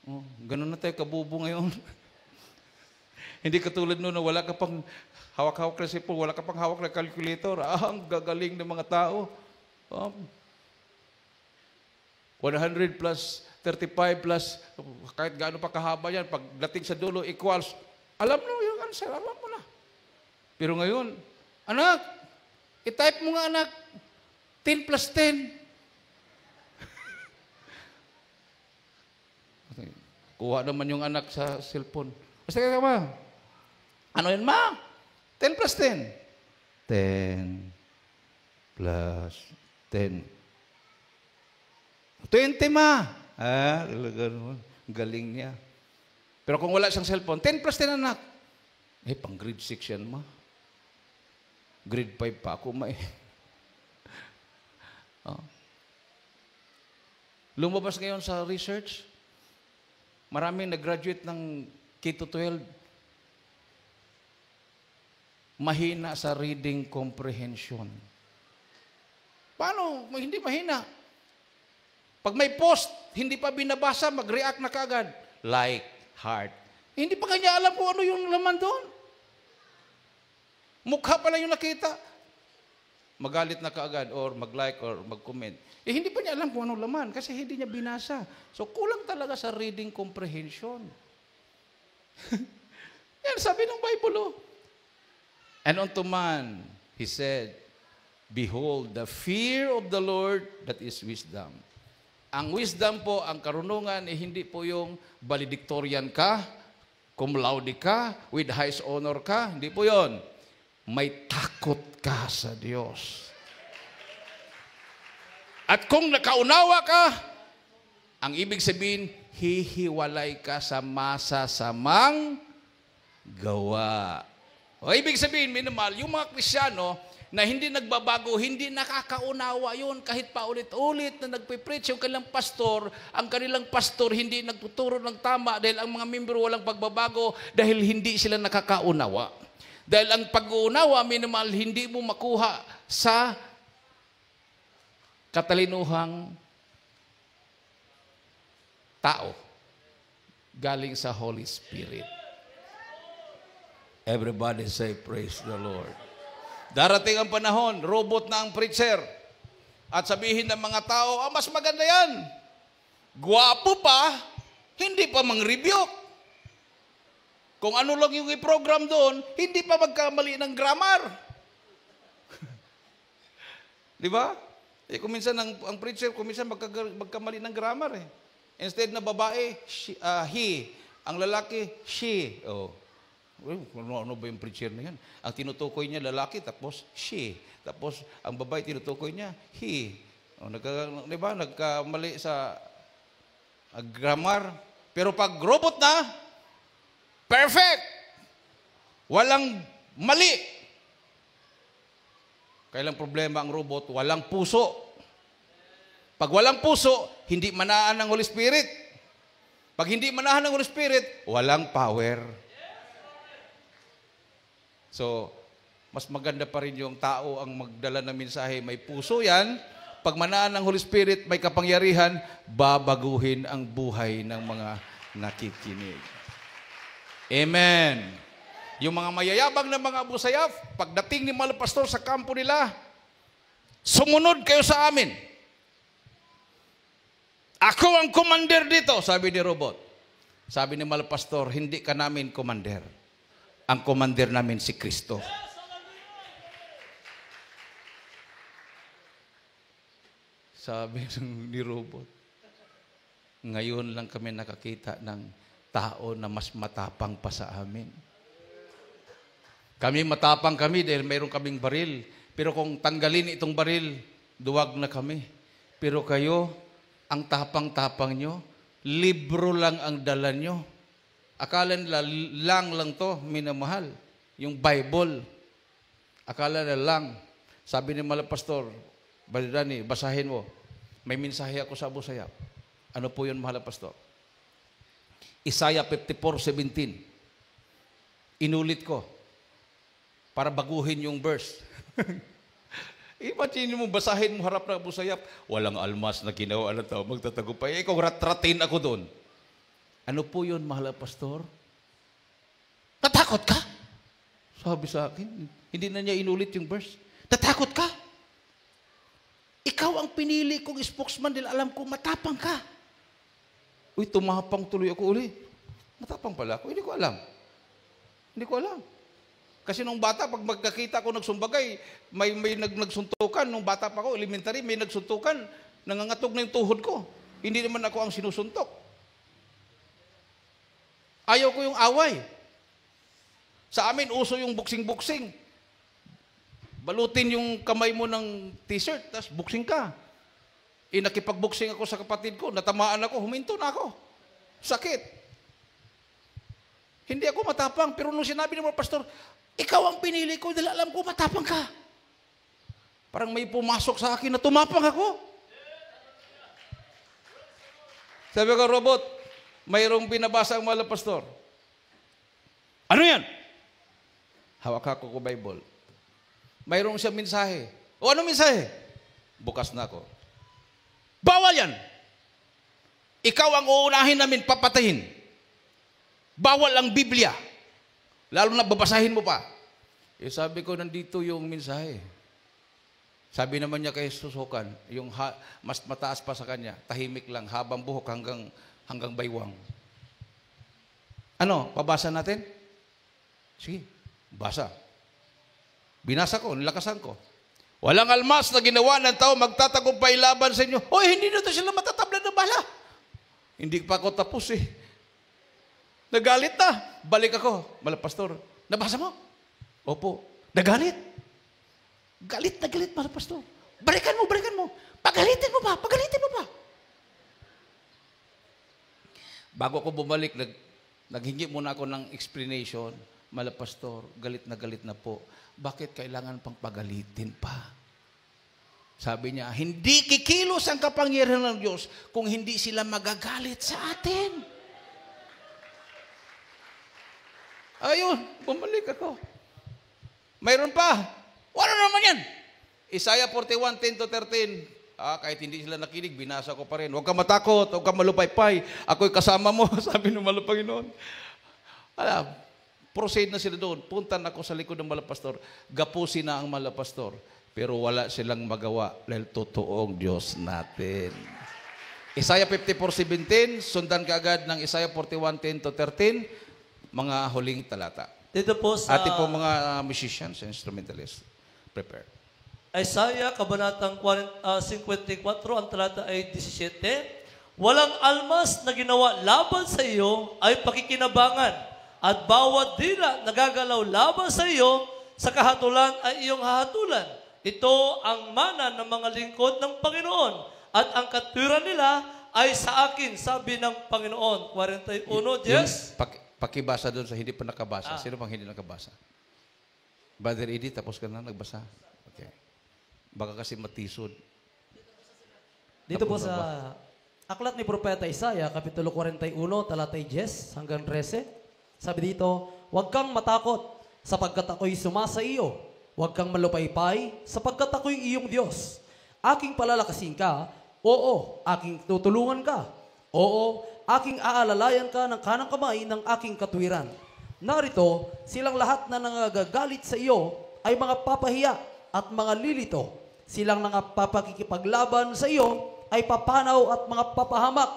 Oh, ganun na tayo kabubo ngayon. Hindi katulad noon na wala ka pang hawak-hawak na sipol, wala ka pang hawak na calculator. Ang gagaling ng mga tao. 100 plus 35 plus, kahit gaano pa kahaba yan, pagdating sa dulo, equals, alam mo yung answer, alam mo na. Pero ngayon, anak, i-type mo nga anak, 10 plus 10. Kuha naman yung anak sa cellphone. Basta ka ba? Ano yun, ma? 10 plus 10. 10 plus 10. 20, ma. Galing niya. Pero kung wala siyang cellphone, 10 plus 10, anak. Pang grade 6 yan, ma. Grade 5 pa ako, ma. Lumabas ngayon sa research, maraming nag-graduate ng K-12, mahina sa reading comprehension. Paano? Hindi mahina. Pag may post, hindi pa binabasa, mag-react na kaagad. Like, heart. Hindi pa kanya alam kung ano yung laman doon. Mukha pa lang yung nakita. Magalit na kaagad, or mag-like, or mag-comment. Hindi pa niya alam kung anong laman, kasi hindi niya binasa. So, kulang talaga sa reading comprehension. Yan, sabi ng Bible, And unto man, he said, Behold, the fear of the Lord, that is wisdom. Ang wisdom po, ang karunungan, hindi po yung valedictorian ka, cum laude ka, with highest honor ka. Hindi po yon. May takot ka sa Diyos. At kung nakaunawa ka, ang ibig sabihin, hihiwalay ka sa masasamang gawa. O ibig sabihin, minimal, yung mga Kristyano na hindi nagbabago, hindi nakakaunawa yun kahit paulit-ulit na nagpipreach yung kanilang pastor, ang kanilang pastor hindi nagtuturo ng tama dahil ang mga membro walang pagbabago dahil hindi sila nakakaunawa. Dahil ang pag-uunawa, minimal, hindi mo makuha sa katalinuhang tao galing sa Holy Spirit. Everybody say, praise the Lord. Darating ang panahon, robot na ang preacher. At sabihin ng mga tao, mas maganda yan. Gwapo pa, hindi pa mang-rebuke. Kung ano lang yung i-program doon, hindi pa magkamali ng grammar. Di ba? Kung minsan ang preacher, kung minsan magkamali ng grammar eh. Instead na babae, he. Ang lalaki, she. Ano ba yung preacher na yan? Ang tinutukoy niya lalaki, tapos she. Tapos ang babae tinutukoy niya, he. Di ba? Nagkamali sa grammar. Pero pag robot na, perfect! Walang mali. Kailang problema ang robot? Walang puso. Pag walang puso, hindi manahan ng Holy Spirit. Pag hindi manahan ng Holy Spirit, walang power. So, mas maganda pa rin yung tao ang magdala ng mensahe. May puso yan. Pag manahan ng Holy Spirit, may kapangyarihan, babaguhin ang buhay ng mga nakikinig. Amen. Yung mga mayayabang na mga Abu Sayyaf, pagdating ni mga pastor sa kampo nila, sumunod kayo sa amin. Ako ang commander dito, sabi ni robot. Sabi ni mga pastor, hindi ka namin commander. Ang commander namin si Kristo. Sabi ni robot, ngayon lang kami nakakita ng tao na mas matapang pa sa amin. Kami matapang kami dahil mayroon kaming baril. Pero kung tanggalin itong baril, duwag na kami. Pero kayo, ang tapang-tapang nyo, libro lang ang dala nyo. Akala nila lang to, minamahal. Yung Bible. Akala nila lang. Sabi ni mga pastor, Brother Danny, basahin mo. May mensahe ako sa Abu Sayyaf. Ano po yun, mahal na pastor? Isaiah 54:17. Inulit ko para baguhin yung verse. Imagine mo, basahin mo harap ng Abu Sayyaf. Walang almas na ginawa ng tao magtatagumpay. Ikaw, ratratin ako doon. Ano po yun, mahal na pastor? Natakot ka? Sabi sa akin, hindi na niya inulit yung verse. Natakot ka? Ikaw ang pinili kong spokesman dahil alam ko matapang ka. Uy, tumapang tuloy ako uli. Matapang pala ako. Hindi ko alam. Hindi ko alam. Kasi nung bata, pag magkakita ko nagsumbagay, may nagsuntukan. Nung bata pa ako, elementary, may nagsuntukan. Nangangatog na yung tuhod ko. Hindi naman ako ang sinusuntok. Ayaw ko yung away. Sa amin, uso yung buksing-buksing. Balutin yung kamay mo ng t-shirt, tapos buksing ka. Nakipag-buksing ako sa kapatid ko, natamaan ako, huminto na ako. Sakit. Hindi ako matapang, pero nung sinabi ng mga pastor, ikaw ang pinili ko dahil alam ko matapang ka. Parang may pumasok sa akin na tumapang ako. Sabi ko, Robot, mayroong binabasa ang mga pastor. Ano yan? Hawak ako ko Bible. Mayroong siya mensahe. O ano mensahe? Bukas na ako. Bawal yan. Ikaw ang uunahin namin papatayin. Bawal ang Biblia. Lalo na babasahin mo pa. Sabi ko, nandito yung mensahe. Sabi naman niya kay Susukan, yung mas mataas pa sa kanya, tahimik lang, habang buhok hanggang baywang. Ano, pabasa natin? Sige, basa. Binasa ko, nilakasan ko. Walang almas na ginawa ng tao magtatagumpay laban sa inyo. Hoy, hindi na to sila matatablan ng bala. Hindi pa ako tapos eh. Nagalit na. Balik ako. Pastor, nabasa mo? Opo. Nagalit. Galit na galit, Pastor. Balikan mo. Pagalitin mo pa. Bago ako bumalik, naghingi muna ako ng explanation. Pastor, galit na po. Bakit kailangan pang pagalitin pa? Sabi niya, hindi kikilos ang kapangyarihan ng Diyos kung hindi sila magagalit sa atin. Ayun, bumalik ako. Mayroon pa. Wala naman yan. Isaiah 41:10-13. Kahit hindi sila nakinig, binasa ko pa rin. Huwag ka matakot, huwag ka malupaypay. Ako'y kasama mo, sabi ng Panginoon. Alam, proceed na sila doon. Puntan ako sa likod ng malapastor. Gapusin na ang malapastor. Pero wala silang magawa dahil totoong Diyos natin. Isaiah 54:17, sundan ka agad ng Isaiah 41:10-13, mga huling talata. Dito po sa Ating po mga musicians, instrumentalists, prepare. Isaiah, kabanatang 54, ang talata ay 17. Walang almas na ginawa laban sa iyo ay pakikinabangan. At bawat dila nagagalaw laban sa iyo, sa kahatulan ay iyong hahatulan. Ito ang mana ng mga lingkod ng Panginoon. At ang katwiran nila ay sa akin, sabi ng Panginoon. 41, yes? Pakibasa doon sa hindi pa nakabasa. Sino pang hindi nakabasa? Brother Edie, tapos ka na nagbasa? Okay. Baka kasi matisod. Dito po sa aklat ni Propeta Isaiah, Kapitulo 41, talatay 10 hanggang 13. Sabi dito, huwag kang matakot sapagkat ako'y sumasa iyo. Huwag kang malupaypay sapagkat ako'y iyong Diyos. Aking palalakasin ka, oo, aking tutulungan ka. Oo, aking aalalayan ka ng kanang kamay ng aking katwiran. Narito, silang lahat na nangagagalit sa iyo ay mga papahiya at mga lilito. Silang nangapapakikipaglaban sa iyo ay papanaw at mga papahamak.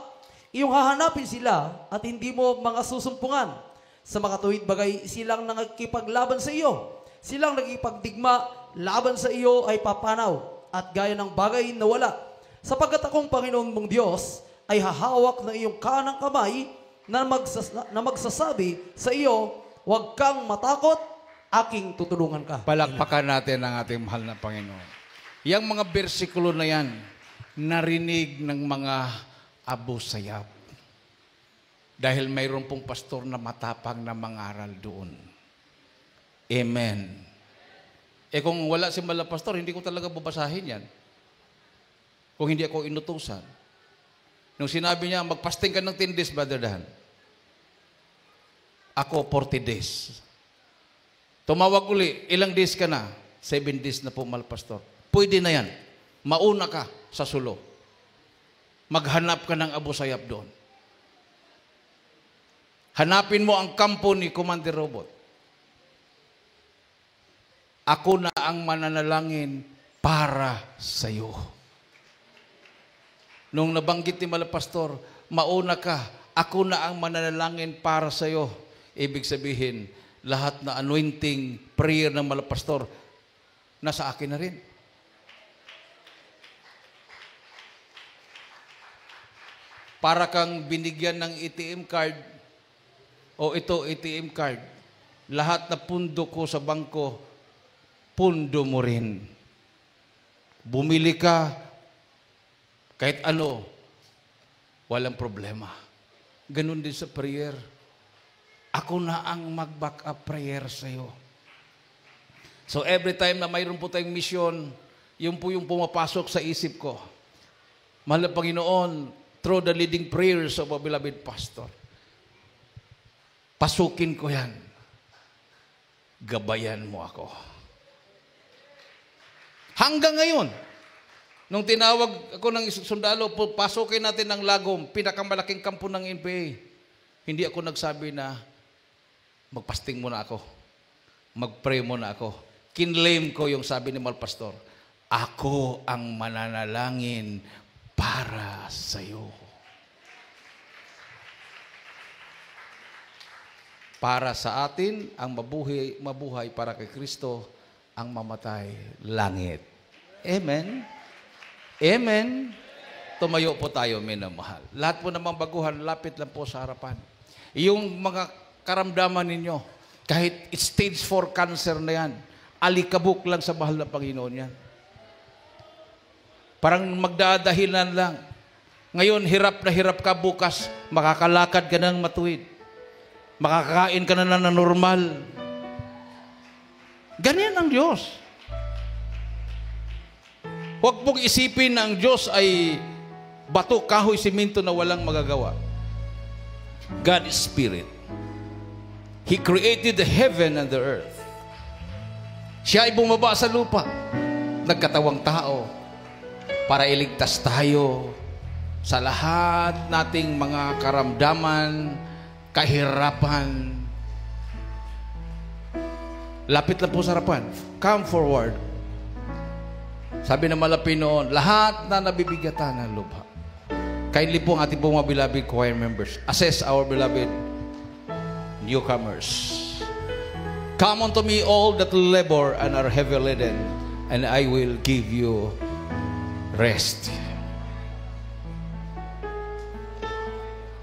Iyong hahanapin sila at hindi mo mga susumpungan. Sa mga tuwid bagay, silang nangakipaglaban sa iyo. Silang nagipagdigma, laban sa iyo ay papanaw. At gaya ng bagay na wala. Sapagkat akong Panginoon mong Diyos ay hahawak ng iyong kanang kamay na magsasabi sa iyo, huwag kang matakot, aking tutulungan ka. Palakpakan natin ang ating mahal na Panginoon. Yang mga bersikulo na yan, narinig ng mga Abu Sayyaf. Dahil mayroon pong pastor na matapang na mangaral doon. Amen. Kung wala si pastor, hindi ko talaga babasahin yan. kung hindi ako inutusan. Nung sinabi niya, magpasting ka ng 10 days, Brother Dan. Ako, 40 days. Tumawag uli, ilang days ka na? 7 days na po, Malpastor. Pwede na yan. Mauna ka sa sulo. Maghanap ka ng Abu Sayyaf doon. Hanapin mo ang kampo ni Commander Robot. Ako na ang mananalangin para sa iyo. Nung nabanggit ni Malapastor, mauna ka, ako na ang mananalangin para sa iyo. Ibig sabihin, lahat na anointing prayer ng Malapastor, nasa akin na rin. Para kang binigyan ng ATM card, o ito ATM card, lahat na pundo ko sa bangko, pundo mo rin. Bumili ka, kahit ano, walang problema. Ganun din sa prayer. Ako na ang mag-back up prayer sa iyo. So every time na mayroon po tayong mission, yun po yung pumapasok sa isip ko. Mahal na Panginoon, through the leading prayers of a beloved pastor, pasukin ko yan. Gabayan mo ako. Hanggang ngayon, nung tinawag ako ng sundalo, pasukin natin ng Lagom, pinakamalaking kampo ng NPA, hindi ako nagsabi na magpasting muna ako, magpray muna ako. Kinlaim ko yung sabi ni Malpastor, ako ang mananalangin para sa iyo. Para sa atin, ang mabuhay para kay Kristo, ang mamatay, langit. Amen? Amen? Tumayo po tayo, minamahal. Lahat po namang baguhan, lapit lang po sa harapan. Yung mga karamdaman ninyo, kahit stage 4 cancer na yan, alikabok lang sa mahal na Panginoon yan. Parang magdadahilan lang. Ngayon, hirap na hirap ka, bukas, makakalakad ka ng matuwid. Makakain ka na ng normal. Ganyan ang Diyos. Huwag pong isipin na ang Diyos ay bato, kahoy, simento na walang magagawa. God is Spirit. He created the heaven and the earth. Siya ay bumaba sa lupa, nagkatawang tao, para iligtas tayo sa lahat nating mga karamdaman, kahirapan. Lapit lang po sa harapan. Come forward. Sabi ng malapit noon, lahat na nabibigatan ng lubha. Kindly po ang ating mga beloved choir members, assess our beloved newcomers. Come unto me all that labor and are heavy laden, and I will give you rest.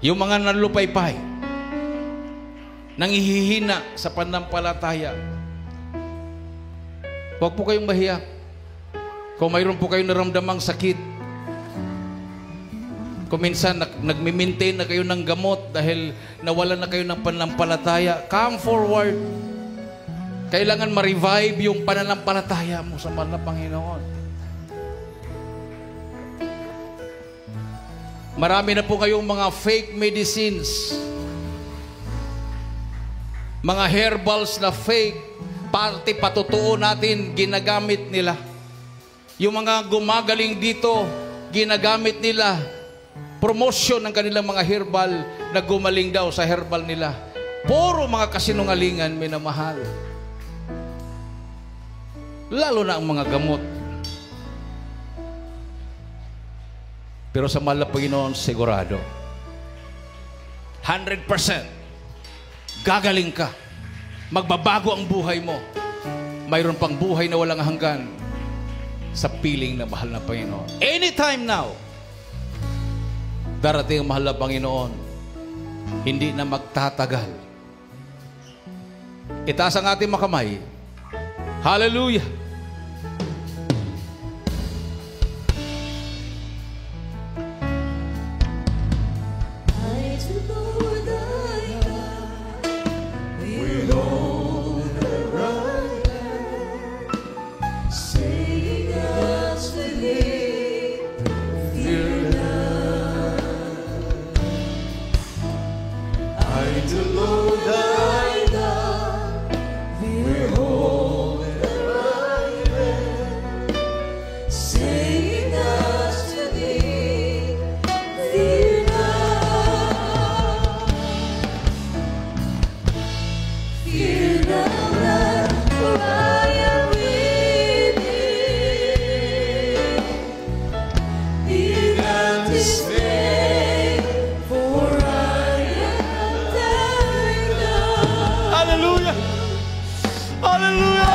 Yung mga nanlupaypay, nangihihina sa pananampalataya, huwag po kayong mahiya. Kung mayroon po kayong naramdamang sakit, kung minsan nagmi-maintain na kayo ng gamot dahil nawalan na kayo ng pananampalataya, come forward. Kailangan ma-revive yung pananampalataya mo sa mahal na Panginoon. Marami na po kayong mga fake medicines, mga herbals na fake, pati patotoo natin, ginagamit nila. Yung mga gumagaling dito, ginagamit nila, promotion ng kanilang mga herbal na gumaling daw sa herbal nila. Puro mga kasinungalingan, minamahal. Lalo na ang mga gamot. Pero sa mahal na Panginoon, sigurado, 100%, gagaling ka. Magbabago ang buhay mo. Mayroon pang buhay na walang hanggan sa piling na mahal na Panginoon. Anytime now, darating ang mahal na Panginoon, hindi na magtatagal. Itaas ang ating mga kamay. Hallelujah! Hallelujah! Hallelujah!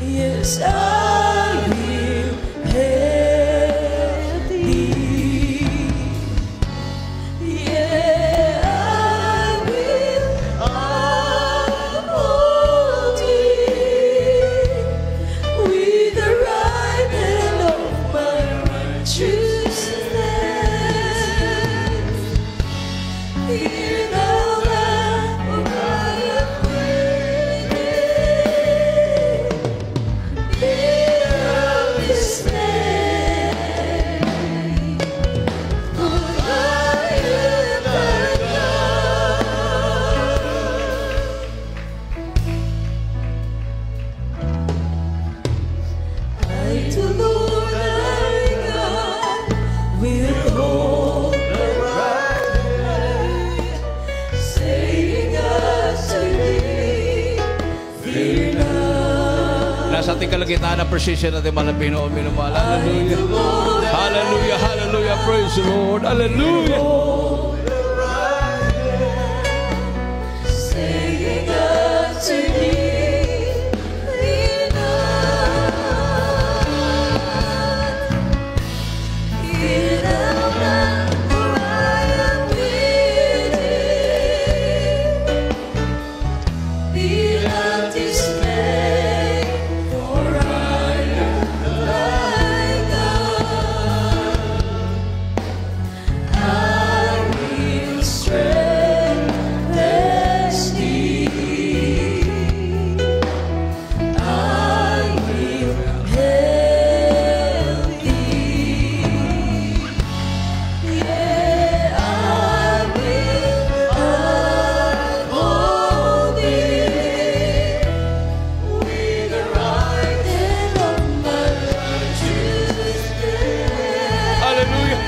Yes, I will help thee. Yeah, I will uphold thee with the right hand of my righteousness. Hear thou that, for I am waiting. Nasa ating kalagitnaan ng precision natin mahal na Pinoon, minamahal. Hallelujah. Hallelujah. Hallelujah. Praise the Lord. Hallelujah. Saying unto thee, lean not, fear thou not, for I am with thee. Be not dismayed, for I am thy God. I will strengthen thee. I will help thee. Yeah, I will uphold thee with the right hand of my righteousness. Hallelujah.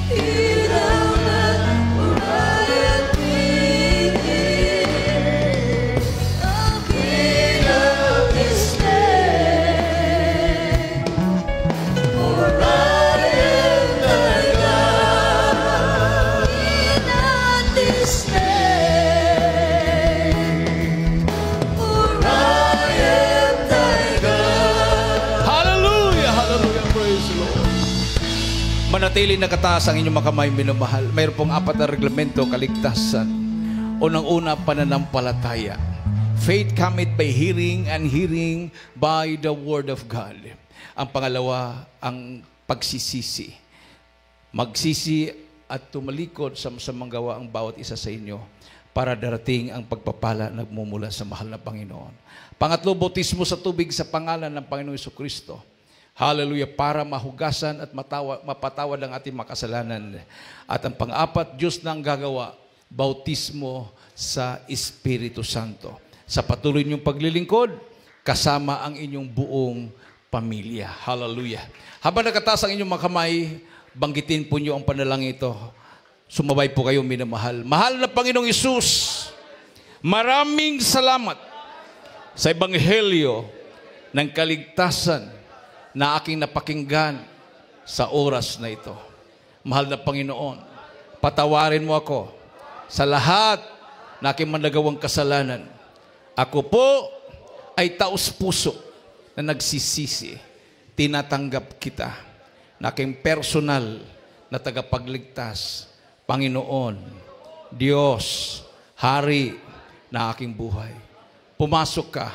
Hear thou that, for I am with thee. Be not dismayed, for I am thy God. Be not dismayed, for I am thy God. Hallelujah. Hallelujah. Praise the Lord. Manatili nakataas ang inyong mga kamay, minamahal. Mayroon pong 4 na reglamento, kaligtasan. Unang-una, pananampalataya. Faith cometh by hearing, and hearing by the word of God. Ang pangalawa, ang pagsisisi. Magsisi at tumalikod sa masamang gawa ang bawat isa sa inyo para darating ang pagpapala na nagmumula sa mahal na Panginoon. Pangatlo, bautismo sa tubig sa pangalan ng Panginoong Jesucristo. Hallelujah, para mahugasan at mapatawad ang ating makasalanan. At ang pang-apat, Diyos na ang gagawa, bautismo sa Espiritu Santo. Sa patuloy niyong paglilingkod, kasama ang inyong buong pamilya. Hallelujah. Habang nakataas ang inyong mga kamay, banggitin po niyo ang panalangin ito. Sumabay po kayo, minamahal. Mahal na Panginoong Hesus, maraming salamat sa Ebanghelyo ng kaligtasan na aking napakinggan sa oras na ito. Mahal na Panginoon, patawarin mo ako sa lahat na aking managawang kasalanan. Ako po ay taos-puso na nagsisisi. Tinatanggap kita na aking personal na tagapagligtas. Panginoon, Diyos, Hari na aking buhay. Pumasok ka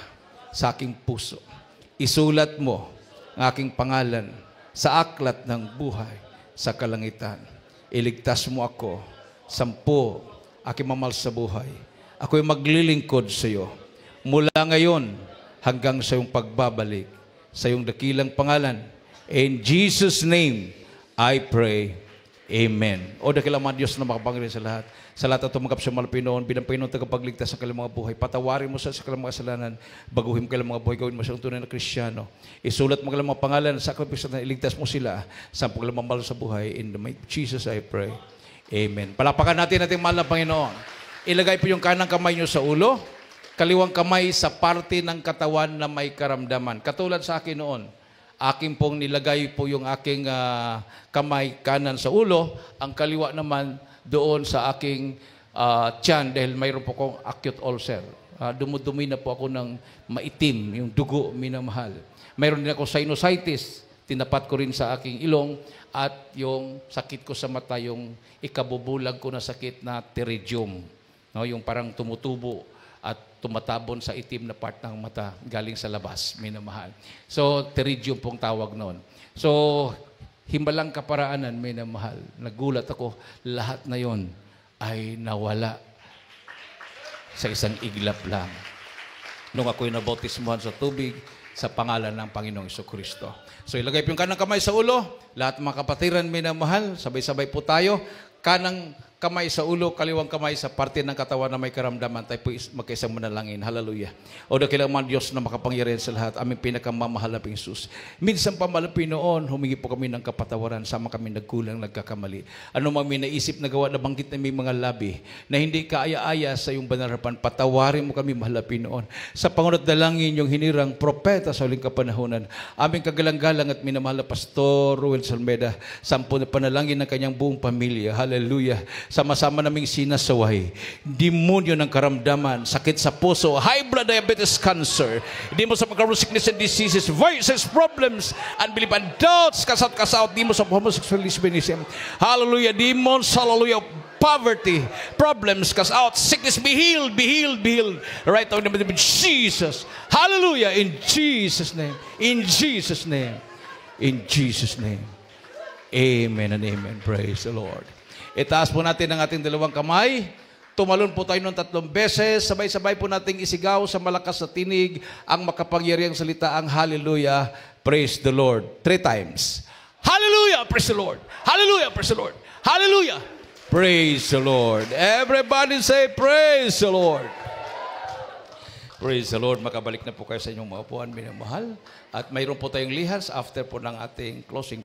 sa aking puso. Isulat mo ang aking pangalan sa aklat ng buhay sa kalangitan. Iligtas mo ako, 10 aking mamahal sa buhay. Ako'y maglilingkod sa iyo mula ngayon hanggang sa iyong pagbabalik. Sa iyong dakilang pangalan, In Jesus' name, I pray. Amen. O dakilang Diyos na makapangyarihan sa lahat. Sa lahat at tumanggap sa Pinoon, bilang Pinoon tagapagligtas sa kanilang mga buhay. Patawarin mo sa kanilang mga kasalanan, baguhin kanilang mga buhay, gawin mo siyang tunay na Kristiyano. Isulat mo kanilang mga pangalan, sakripisyo na iligtas mo sila sa paglamambal sa buhay. In the name of Jesus, I pray. Amen. Palapakan natin ating mahal na Panginoon. Ilagay po yung kanang kamay nyo sa ulo, kaliwang kamay sa parte ng katawan na may karamdaman. Katulad sa akin noon, aking pong nilagay po yung aking kamay kanan sa ulo, ang kaliwa naman doon sa aking tiyan dahil mayroon po akong acute ulcer. Dumudumi na po ako ng maitim, yung dugo, minamahal. Mayroon din ako sinusitis, tinapat ko rin sa aking ilong, at yung sakit ko sa mata, yung ikabubulag ko na sakit na pterygium. No, yung parang tumutubo at tumatabon sa itim na part ng mata galing sa labas, minamahal. So, pterygium pong tawag noon. So, himbalang kaparaanan, minamahal. Nagulat ako, lahat na yon ay nawala sa isang iglap lang. Nung ako'y nabautismuhan sa tubig, sa pangalan ng Panginoong Jesucristo. So ilagay po yung kanang kamay sa ulo. Lahat mga kapatiran, minamahal, sabay-sabay po tayo. Kanang kamay sa ulo, kaliwang kamay sa parte ng katawan na may karamdaman. Tayo po magkaisang manalangin. Hallelujah. O dakilang mga Diyos na makapangyarihan sa lahat, aming pinakamamahal na Jesus. Minsan pa malapit noon, humingi po kami ng kapatawaran, sama kami nagkulang, nagkakamali. Ano mang may naisip na gawa na banggit na may mga labi na hindi kaaya-aya sa iyong banarapan, patawarin mo kami, mahal na Pinoon. Sa pangunat dalangin yung hinirang propeta sa huling kapanahonan, aming kagalang-galang at minamahal na Pastor Ruel Salmeda, sampu na panalangin ng kanyang buong pamilya. Hallelujah. Sama-sama naming sinasaway. Demonyo ng karamdaman, sakit sa puso, high blood diabetes, cancer. Hindi mo sa magkaroon sickness and diseases, vices, problems, unbelief and doubts, kasat-kasat. Hindi mo sa homosexualism. Hallelujah. Demons, hallelujah. Poverty, problems, cast out, sickness, be healed, be healed, be healed. Right now in the name of Jesus. Hallelujah. In Jesus' name. In Jesus' name. In Jesus' name. Amen and amen. Praise the Lord. Itaas po natin ang ating dalawang kamay. Tumalon po tayo ng 3 beses. Sabay-sabay po nating isigaw sa malakas na tinig ang makapangyarihang salita, ang hallelujah, praise the Lord. 3 times. Hallelujah, praise the Lord. Hallelujah, praise the Lord. Hallelujah, praise the Lord. Everybody say, praise the Lord. Praise the Lord. Makabalik na po kayo sa inyong mga upuan, minamahal. At mayroon po tayong lihas after po ng ating closing.